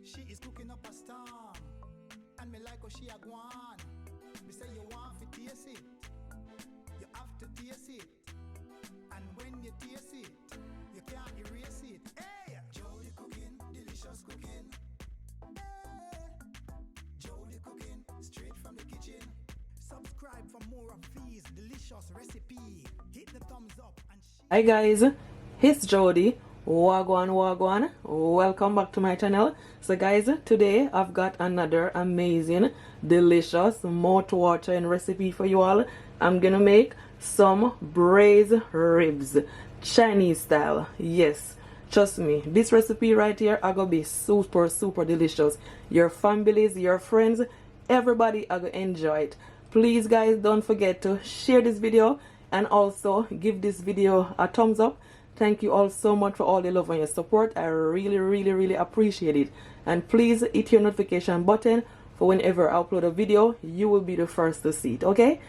She is cooking up a storm, and me like how she a gwan. Me say you want to taste it, you have to taste it, and when you taste it, you can't erase it. Hey, Jody cooking, delicious cooking. Hey, Jody cooking, straight from the kitchen. Subscribe for more of these delicious recipes. Hit the thumbs up and Hi guys, it's Jody. Wagwan. Welcome back to my channel. So guys, today I've got another amazing, delicious, mouth-watering recipe for you all. I'm gonna make some braised ribs, Chinese style. Yes, trust me, this recipe right here are gonna be super delicious. Your families, your friends, everybody are gonna enjoy it. Please guys, don't forget to share this video and also give this video a thumbs up. Thank you all so much for all the love and your support. I really appreciate it. And please hit your notification button for whenever I upload a video, you will be the first to see it, okay?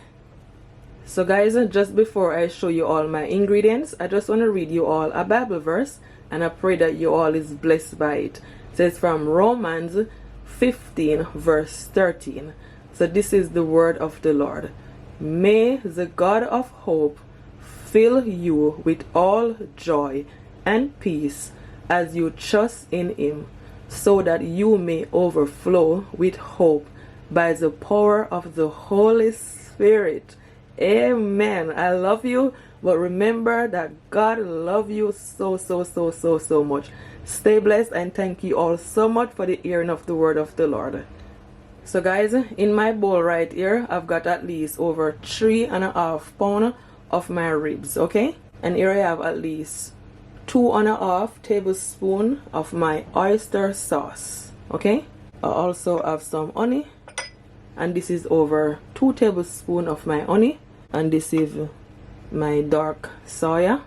So guys, just before I show you all my ingredients, I just want to read you all a Bible verse, and I pray that you all is blessed by it. It says from Romans 15 verse 13. So this is the word of the Lord. May the God of hope fill you with all joy and peace as you trust in him, so that you may overflow with hope by the power of the Holy Spirit. Amen. I love you, but remember that God loves you so much. Stay blessed, and thank you all so much for the hearing of the word of the Lord. So guys, in my bowl right here, I've got at least over 3.5 pounds of my ribs, okay? And here I have at least 2.5 tablespoons of my oyster sauce, okay? I also have some honey, and this is over 2 tablespoons of my honey, and this is my dark soya,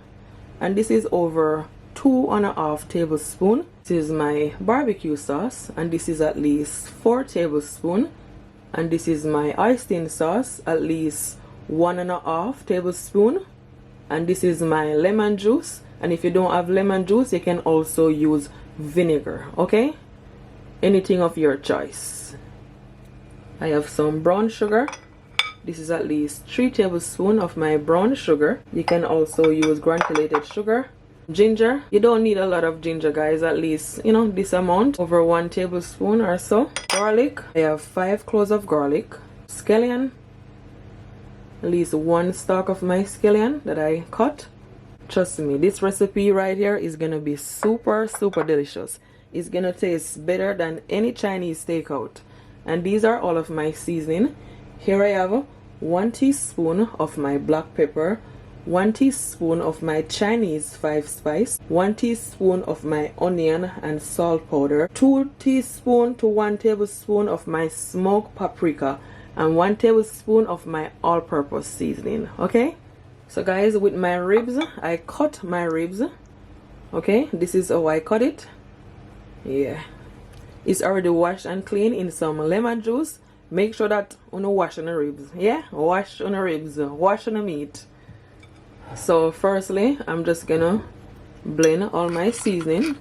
and this is over 2.5 tablespoons. This is my barbecue sauce, and this is at least 4 tablespoons, and this is my oyster sauce, at least 1.5 tablespoons, and this is my lemon juice. And if you don't have lemon juice, you can also use vinegar, okay? Anything of your choice. I have some brown sugar. This is at least 3 tablespoons of my brown sugar. You can also use granulated sugar. Ginger, you don't need a lot of ginger guys, at least this amount, over 1 tablespoon or so. Garlic, I have 5 cloves of garlic. Scallion, at least 1 stalk of my scallion that I cut. Trust me, this recipe right here is gonna be super delicious. It's gonna taste better than any Chinese takeout. And these are all of my seasoning. Here I have 1 teaspoon of my black pepper, 1 teaspoon of my Chinese 5 spice, 1 teaspoon of my onion and salt powder, 2 teaspoons to 1 tablespoon of my smoked paprika, and 1 tablespoon of my all-purpose seasoning, okay? So guys, with my ribs, I cut my ribs, okay? This is how I cut it. Yeah, it's already washed and clean in some lemon juice. Make sure that you wash on the ribs, yeah? Wash on the ribs, wash on the meat. So firstly, I'm just gonna blend all my seasoning,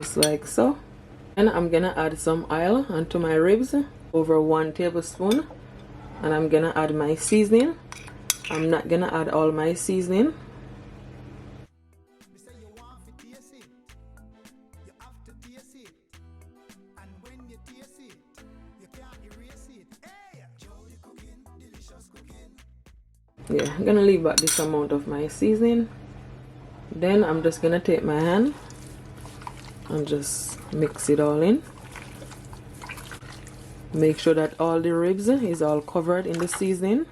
just like so. And I'm gonna add some oil onto my ribs, over 1 tablespoon. And I'm gonna add my seasoning. I'm not gonna add all my seasoning. Yeah, I'm gonna leave out this amount of my seasoning. Then I'm just gonna take my hand and just mix it all in. Make sure that all the ribs is all covered in the seasoning.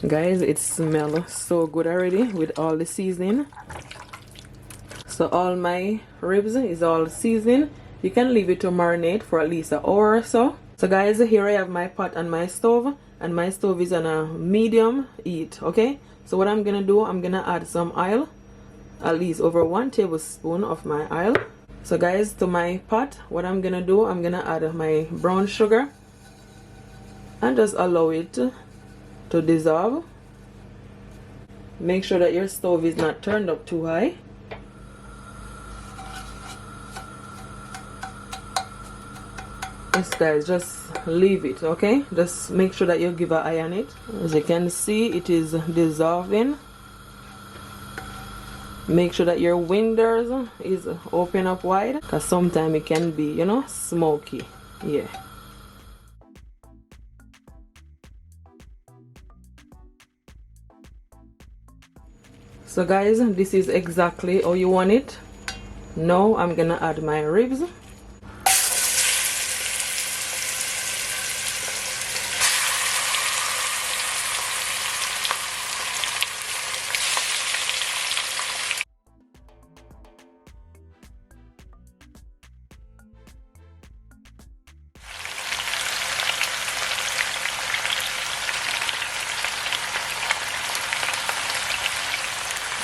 Guys, it smells so good already with all the seasoning. So all my ribs is all seasoned. You can leave it to marinate for at least an hour or so. So guys, here I have my pot on my stove, and my stove is on a medium heat. Okay, so what I'm gonna do, I'm gonna add some oil, at least over 1 tablespoon of my oil. So guys, to my pot, what I'm gonna do, I'm gonna add my brown sugar and just allow it to dissolve. Make sure that your stove is not turned up too high. Yes guys, just leave it, okay? Just make sure that you give an eye on it. As you can see, it is dissolving. Make sure that your windows is open up wide, because sometimes it can be, you know, smoky. Yeah. So guys, this is exactly how you want it. Now I'm gonna add my ribs.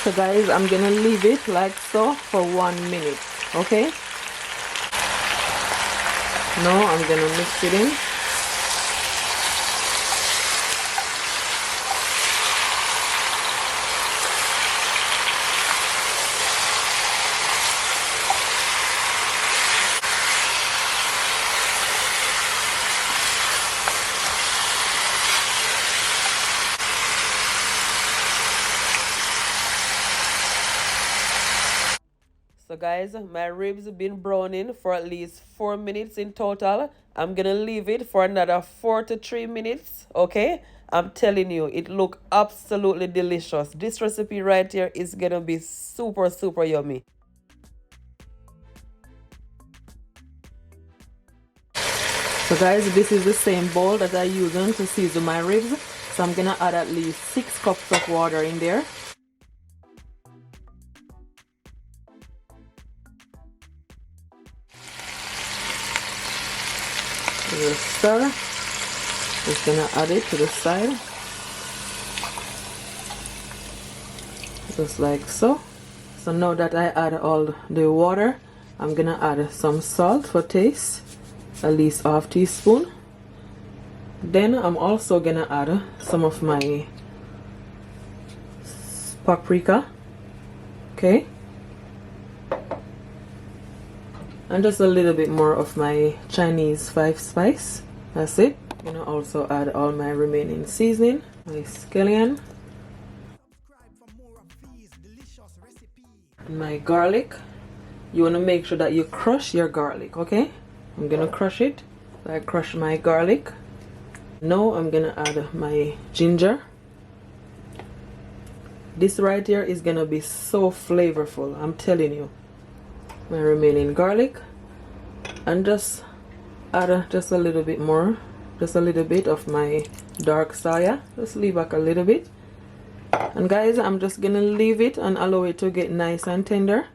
So guys, I'm gonna leave it like so for 1 minute, okay? Now I'm gonna mix it in. So guys, my ribs been browning for at least 4 minutes in total. I'm gonna leave it for another 4 to 3 minutes, okay? I'm telling you, it look absolutely delicious. This recipe right here is gonna be super, super yummy. So guys, this is the same bowl that I use to season my ribs. So I'm gonna add at least 6 cups of water in there. Stir. Just gonna add it to the side, just like so. So now that I add all the water, I'm gonna add some salt for taste, at least ½ teaspoon. Then I'm also gonna add some of my paprika, okay, and just a little bit more of my Chinese 5 spice. That's it. I'm gonna also add all my remaining seasoning, my scallion, and my garlic. You want to make sure that you crush your garlic, okay? I'm gonna crush it. I crush my garlic. Now I'm gonna add my ginger. This right here is gonna be so flavorful, I'm telling you. My remaining garlic, and just add just a little bit more, just a little bit of my dark soya. Just leave back a little bit. And guys, I'm just gonna leave it and allow it to get nice and tender.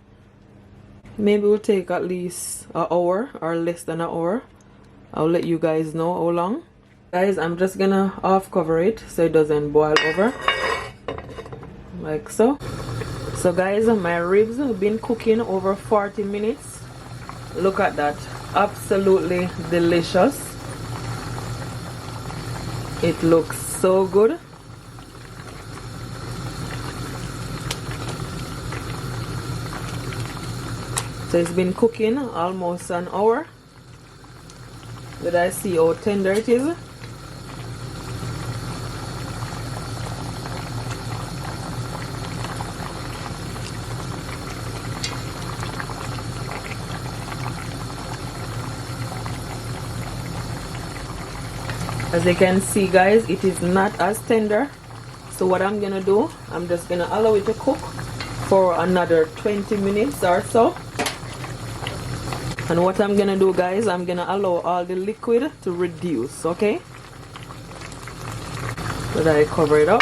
Maybe it will take at least an hour or less than an hour. I'll let you guys know how long. Guys, I'm just gonna half cover it so it doesn't boil over, like so. So guys, my ribs have been cooking over 40 minutes. Look at that, absolutely delicious. It looks so good. So it's been cooking almost an hour. Did I see how tender it is? As you can see guys, it is not as tender. So what I'm gonna do, I'm just gonna allow it to cook for another 20 minutes or so. And what I'm gonna do guys, I'm gonna allow all the liquid to reduce, okay? So that I cover it up.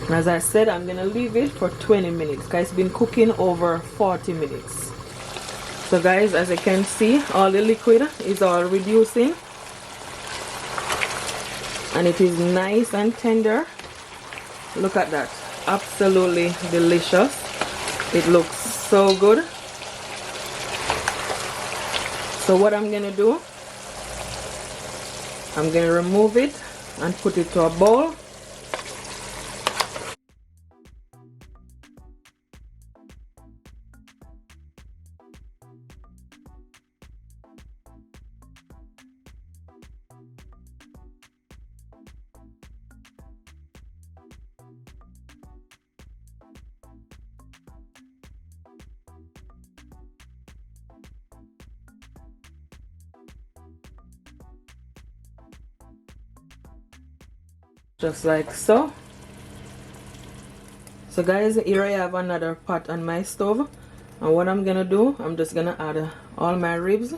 And as I said, I'm gonna leave it for 20 minutes. Guys, it's been cooking over 40 minutes. So guys, as you can see, all the liquid is all reducing and it is nice and tender. Look at that, absolutely delicious. It looks so good. So what I'm gonna do, I'm gonna remove it and put it to a bowl. Just like so. So guys, here I have another pot on my stove, and what I'm gonna do, I'm just gonna add all my ribs.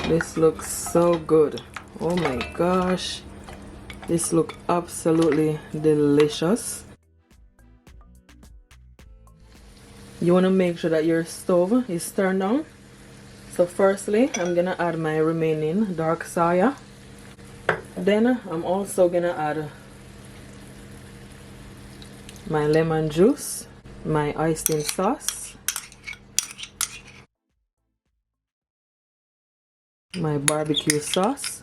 This looks so good. Oh my gosh, this looks absolutely delicious. You want to make sure that your stove is turned on. So firstly, I'm gonna add my remaining dark soya. Then I'm also gonna add my lemon juice, my oyster sauce, my barbecue sauce,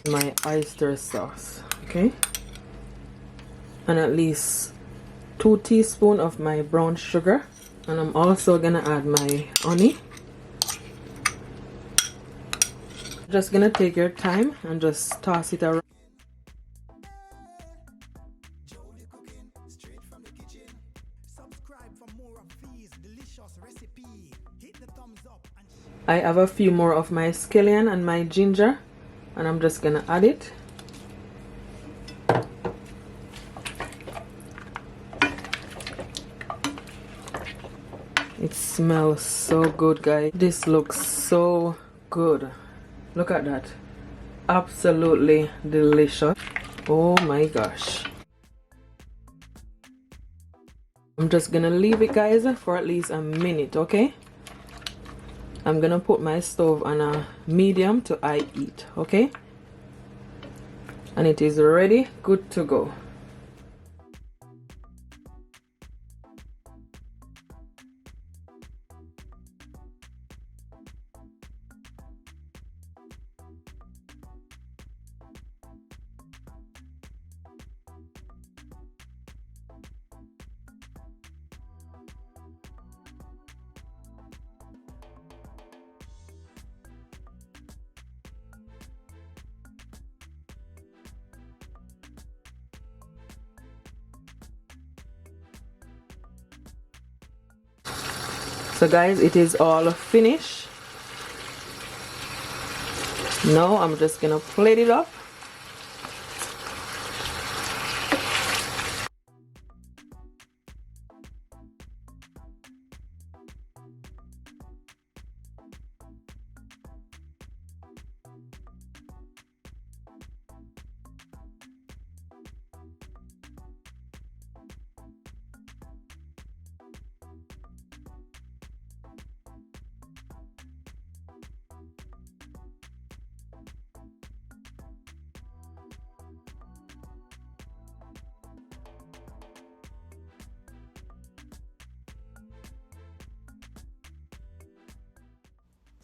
my oyster sauce, okay, and at least 2 teaspoons of my brown sugar. And I'm also gonna add my honey. Just gonna take your time and just toss it around. I have a few more of my scallion and my ginger, and I'm just gonna add it. It smells so good, guys. This looks so good. Look at that. Absolutely delicious. Oh my gosh. I'm just gonna leave it, guys, for at least a minute, okay? I'm gonna put my stove on a medium to high heat, okay? And it is ready, good to go. So guys, it is all finished. Now I'm just gonna plate it up.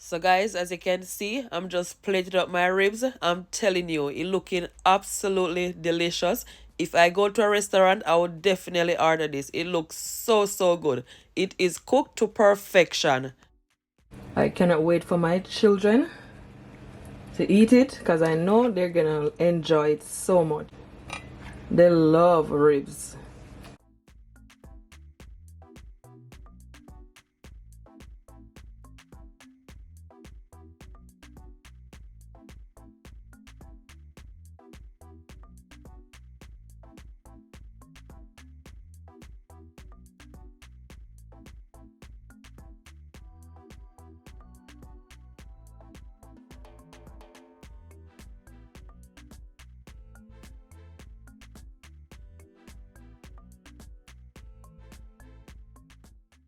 So guys, as you can see, I'm just plated up my ribs. I'm telling you, it looking absolutely delicious. If I go to a restaurant, I would definitely order this. It looks so good. It is cooked to perfection. I cannot wait for my children to eat it because I know they're gonna enjoy it so much. They love ribs.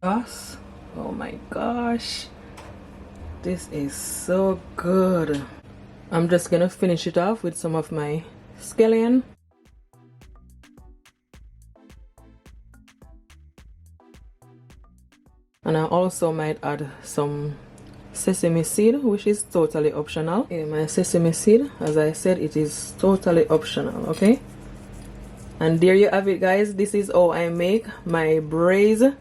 Sauce. Oh my gosh, this is so good. I'm just gonna finish it off with some of my scallion. And I also might add some sesame seed, which is totally optional. My sesame seed, as I said, it is totally optional, okay? And there you have it, guys. This is how I make my braised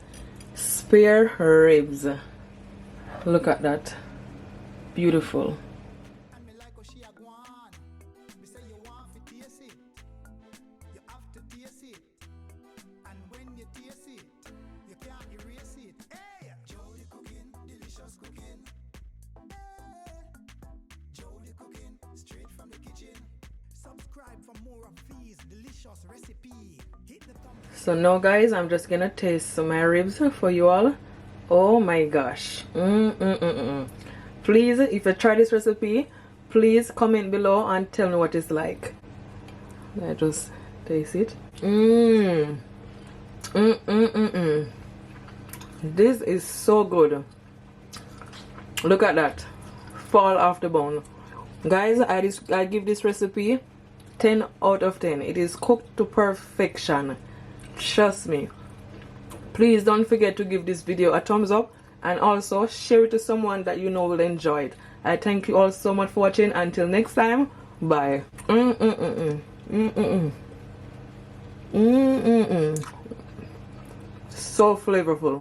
spare ribs. Look at that. Beautiful. So now, guys, I'm just gonna taste my ribs for you all. Oh my gosh. Please, if you try this recipe, please comment below and tell me what it's like. I just taste it. This is so good. Look at that. Fall off the bone. Guys, I give this recipe 10 out of 10. It is cooked to perfection. Trust me. Please don't forget to give this video a thumbs up and also share it to someone that you know will enjoy it. I thank you all so much for watching. Until next time, bye. So flavorful.